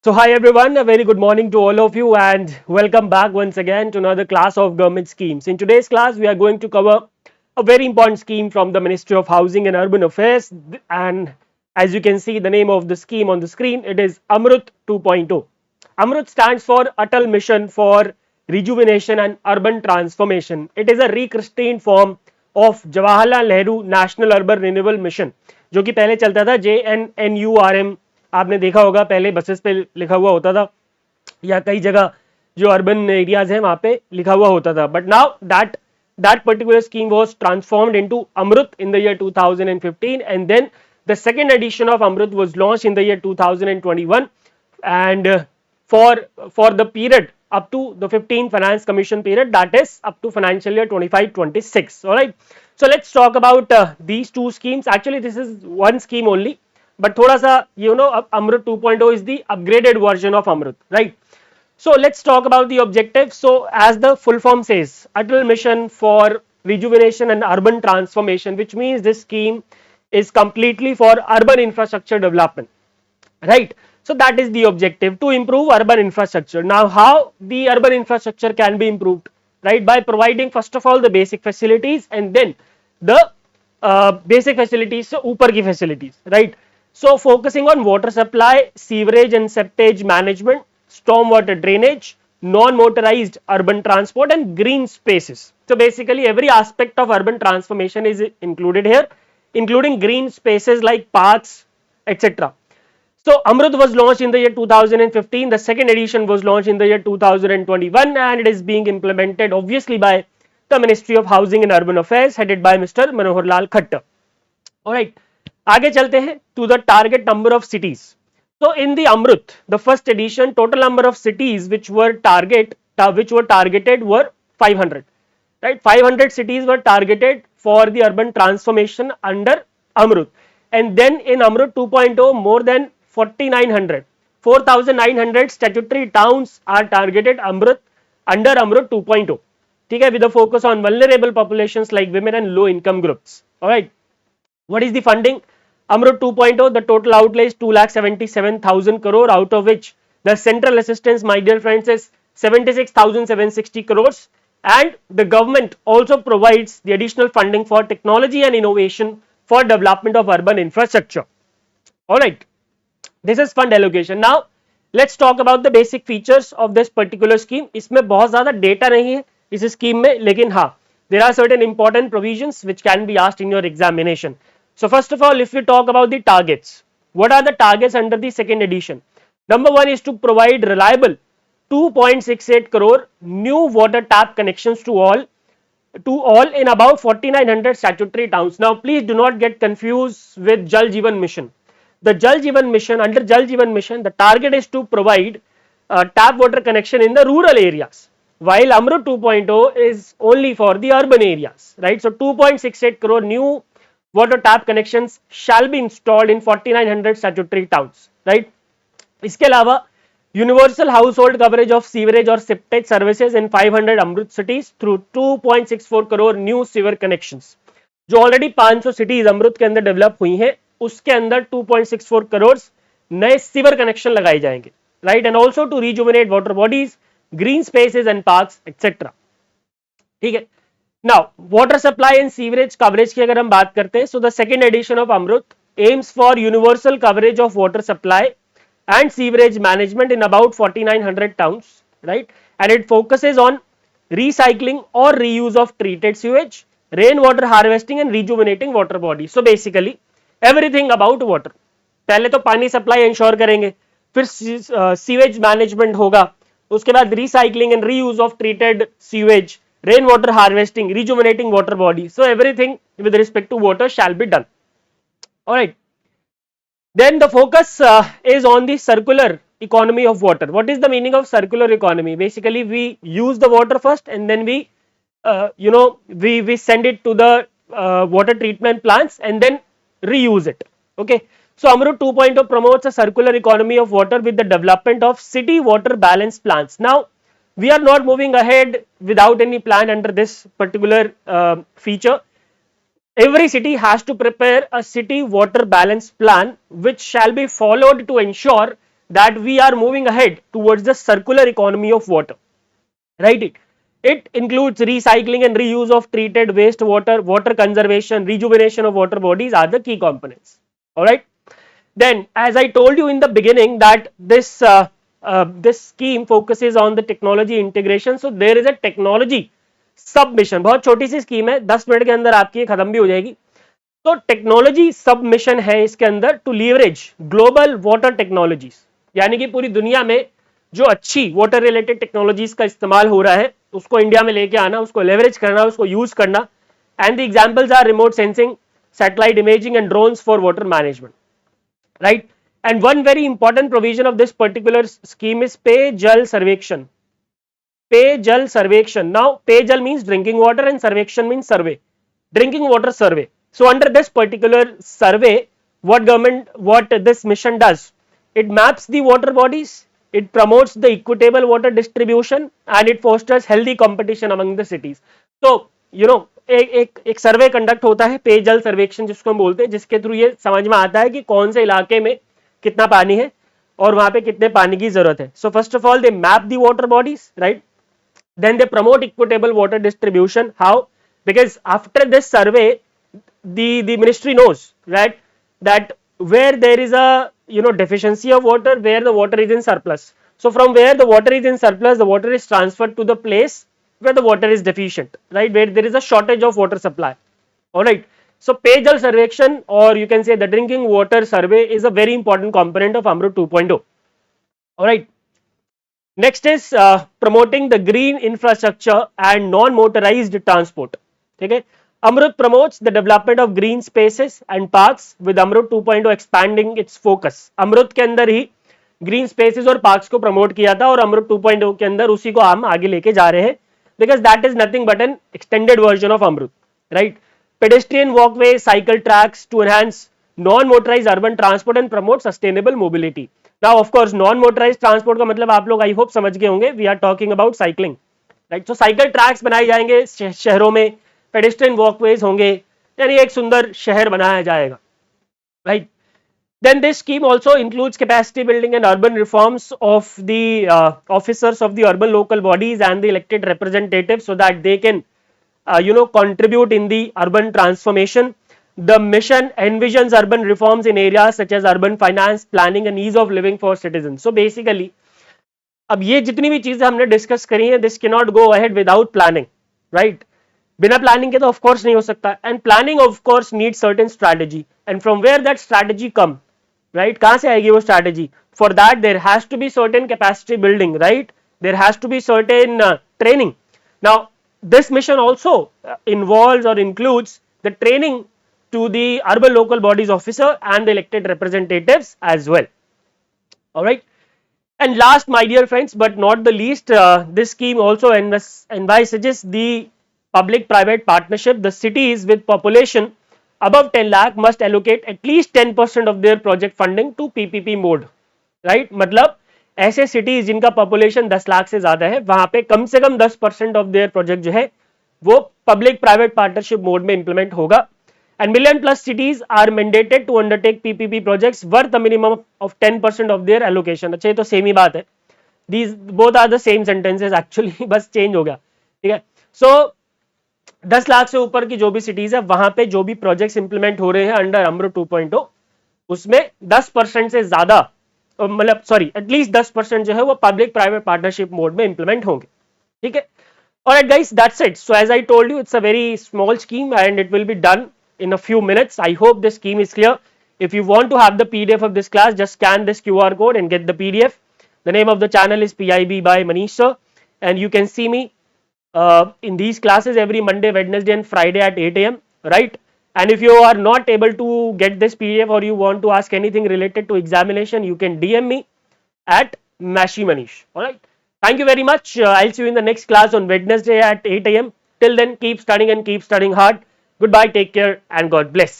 So hi everyone, a very good morning to all of you and welcome back once again to another class of government schemes. In today's class we are going to cover a very important scheme from the Ministry of Housing and Urban Affairs, and as you can see the name of the scheme on the screen, it is Amrut 2.0. Amrut stands for Atal Mission for Rejuvenation and Urban Transformation. It is a rechristened form of Jawaharlal Nehru National Urban Renewal Mission, जो कि पहले चलता था JNNURM. आपने देखा होगा पहले buses पे लिखा हुआ होता था या कई जगह जो अर्बन एरियाज हैं वहां पे लिखा हुआ होता था, but now that particular scheme was transformed into Amrut in the year 2015, and then the second edition of Amrut was launched in the year 2021, and for the period up to the 15 finance commission period, that is up to financial year 25-26. All right, so let's talk about these two schemes. Actually this is one scheme only, but thoda sa Amrut 2.0 is the upgraded version of Amrut, right? So let's talk about the objective. So as the full form says, Atal Mission for Rejuvenation and Urban Transformation, which means this scheme is completely for urban infrastructure development, right? So that is the objective, to improve urban infrastructure. Now how the urban infrastructure can be improved, right? By providing first of all the basic facilities and then the basic facilities से ऊपर की facilities, right? So focusing on water supply, sewerage and septage management, stormwater drainage, non-motorized urban transport and green spaces. So basically every aspect of urban transformation is included here, including green spaces like parks, etc. So Amrut was launched in the year 2015, the second edition was launched in the year 2021, and it is being implemented obviously by the Ministry of Housing and Urban Affairs headed by Mr. Manohar Lal Khattar. Alright, आगे चलते हैं to the target number of cities. So in the Amrut, the first edition, total number of cities which were targeted were 500. Right, 500 cities were targeted for the urban transformation under Amrut, and then in Amrut 2.0 more than 4,900 statutory towns are targeted Amrut under Amrut 2.0. ठीक है, with a focus on vulnerable populations like women and low income groups. All right, what is the funding? Amrut 2.0, the total outlay is 2,77,000 crore, out of which the central assistance, my dear friends, is 76,760 crores, and the government also provides the additional funding for technology and innovation for development of urban infrastructure. All right, this is fund allocation. Now let's talk about the basic features of this particular scheme. इसमें बहुत ज़्यादा data नहीं है इस scheme में, लेकिन हाँ there are certain important provisions which can be asked in your examination. So first of all, if we talk about the targets, what are the targets under the second edition? Number one is to provide reliable 2.68 crore new water tap connections to all in about 4,900 statutory towns. Now please do not get confused with Jal Jeevan Mission. The Jal Jeevan Mission, under Jal Jeevan Mission, the target is to provide tap water connection in the rural areas, while Amrut 2.0 is only for the urban areas, right? So 2.68 crore new water tap connections shall be installed in 4,900 statutory towns, right? इसके अलावा universal household coverage of sewerage or septage services in 500 Amrut cities through 2.64 crore new sewer connections. जो already 500 cities अमृत के अंदर develop हुई हैं उसके अंदर 2.64 करोड़ नए सीवर कनेक्शन लगाए जाएंगे, right? And also to rejuvenate water bodies, green spaces and parks etcetera. ठीक है, now water supply and sewerage coverage की अगर हम बात करते हैं, so the second edition of Amrut aims for universal coverage of water supply and sewerage management in about 4,900 towns, right? And it focuses on recycling or reuse of treated sewage, rainwater harvesting and rejuvenating water bodies. So basically everything about water. पहले तो पानी supply ensure करेंगे, फिर sewage management होगा, उसके बाद recycling and reuse of treated sewage, rain water harvesting, rejuvenating water body. So everything with respect to water shall be done. Alright, then the focus is on the circular economy of water. What is the meaning of circular economy? Basically we use the water first and then we we send it to the water treatment plants and then reuse it. Okay, so Amrut 2.0 promotes a circular economy of water with the development of city water balance plants. Now we are not moving ahead without any plan under this particular feature. Every city has to prepare a city water balance plan which shall be followed to ensure that we are moving ahead towards the circular economy of water, right? It includes recycling and reuse of treated wastewater, water conservation, rejuvenation of water bodies are the key components. All right. Then, as I told you in the beginning, that this scheme focuses on the technology integration. So there is a technology submission, बहुत छोटी सी scheme है, 10 minute के अंदर आपकी खत्म भी हो जाएगी. तो टेक्नोलॉजी सबमिशन है इसके अंदर to leverage global water technologies, यानी कि पूरी दुनिया में जो अच्छी वाटर रिलेटेड टेक्नोलॉजीज का इस्तेमाल हो रहा है उसको इंडिया में लेके आना, उसको लेवरेज करना, उसको यूज करना. And the examples are remote sensing, satellite imaging and drones for water management, right? And one very important provision of this particular scheme is pay jal sarvekshan. Pay jal sarvekshan. Now pay jal means drinking water and sarvekshan means survey, drinking water survey. So under this particular survey, what this mission does, it maps the water bodies, it promotes the equitable water distribution and it fosters healthy competition among the cities. So you know, एक survey conduct होता है, पेयजल सर्वेक्षण जिसको हम बोलते हैं, जिसके थ्रू ये समझ में आता है कि कौन से इलाके में कितना पानी है और वहां पे कितने पानी की जरूरत है. So first of all they map the water bodies, right? Then they promote equitable water distribution. How? Because after this survey the ministry knows, right, that where there is a deficiency of water, where the water is in surplus. So from where the water is in surplus, the water is transferred to the place where the water is deficient, right, where there is a shortage of water supply. All right. So Payjal Sarvekshan, or you can say the drinking water survey, is a very important component of AMRUT 2.0. All right. Next is promoting the green infrastructure and non-motorized transport. Okay. AMRUT promotes the development of green spaces and parks with AMRUT 2.0 expanding its focus. AMRUT के अंदर ही green spaces और parks को promote किया था और अमृत 2.0 के अंदर उसी को हम आगे लेके जा रहे हैं, because that is nothing but an extended version of Amrut, right? Pedestrian walkway, cycle tracks to enhance non-motorized urban transport and promote sustainable mobility. Now, of course, non-motorized transport का मतलब आप लोग I hope समझ गए होंगे. We are talking about cycling, right? So cycle tracks बनाए जाएंगे शहरों में, pedestrian walkways होंगे, यानी एक सुंदर शहर बनाया जाएगा, right? Then this scheme also includes capacity building and urban reforms of the officers of the urban local bodies and the elected representatives so that they can contribute in the urban transformation. The mission envisions urban reforms in areas such as urban finance, planning and ease of living for citizens. So basically अब ये जितनी भी चीजें हमने discuss करी है, this cannot go ahead without planning, right? बिना planning के तो ऑफ कोर्स नहीं हो सकता, and planning of course need certain strategy, and from where that strategy come, right? कहां से आएगी वो strategy? For that there has to be certain capacity building, right? There has to be certain training. Now this mission also involves or includes the training to the urban local bodies officer and the elected representatives as well. All right. And last, my dear friends, but not the least, this scheme also envisages the public private partnership. The cities with population above 10 lakh must allocate at least 10% of their project funding to PPP mode, right? मतलब ऐसे cities जिनका population 10 lakh से ज्यादा है वहां पे कम से कम 10% of there project जो है वो पब्लिक प्राइवेट पार्टनरशिप मोड में इंप्लीमेंट होगा. And million plus cities are mandated to undertake PPP projects worth a minimum of 10% of their allocation. अच्छा ये तो सेम ही बात है, these both are the same sentences actually, बस चेंज हो गया, ठीक है? सो 10 लाख से ऊपर की जो भी सिटीज है वहां पे जो भी प्रोजेक्ट्स इंप्लीमेंट हो रहे हैं अंडर अमृत 2.0 उसमें 10% से ज्यादा, मतलब सॉरी एटलीस्ट 10% जो है वो पब्लिक प्राइवेट पार्टनरशिप मोड में इंप्लीमेंट होंगे, ठीक है? Alright guys, that's it. So as I told you, it's a very small scheme and it will be done in a few minutes. I hope this scheme is clear. If you want to have the PDF of this class, just scan this QR code and get the PDF. The name of the channel is PIB by Manish Sir, and you can see me in these classes every Monday, Wednesday and Friday at 8 AM, right? And if you are not able to get this PDF or you want to ask anything related to examination, you can DM me at Mashi Manish. Alright. Thank you very much. I'll see you in the next class on Wednesday at 8 AM. Till then, keep studying and keep studying hard. Goodbye, take care, and God bless.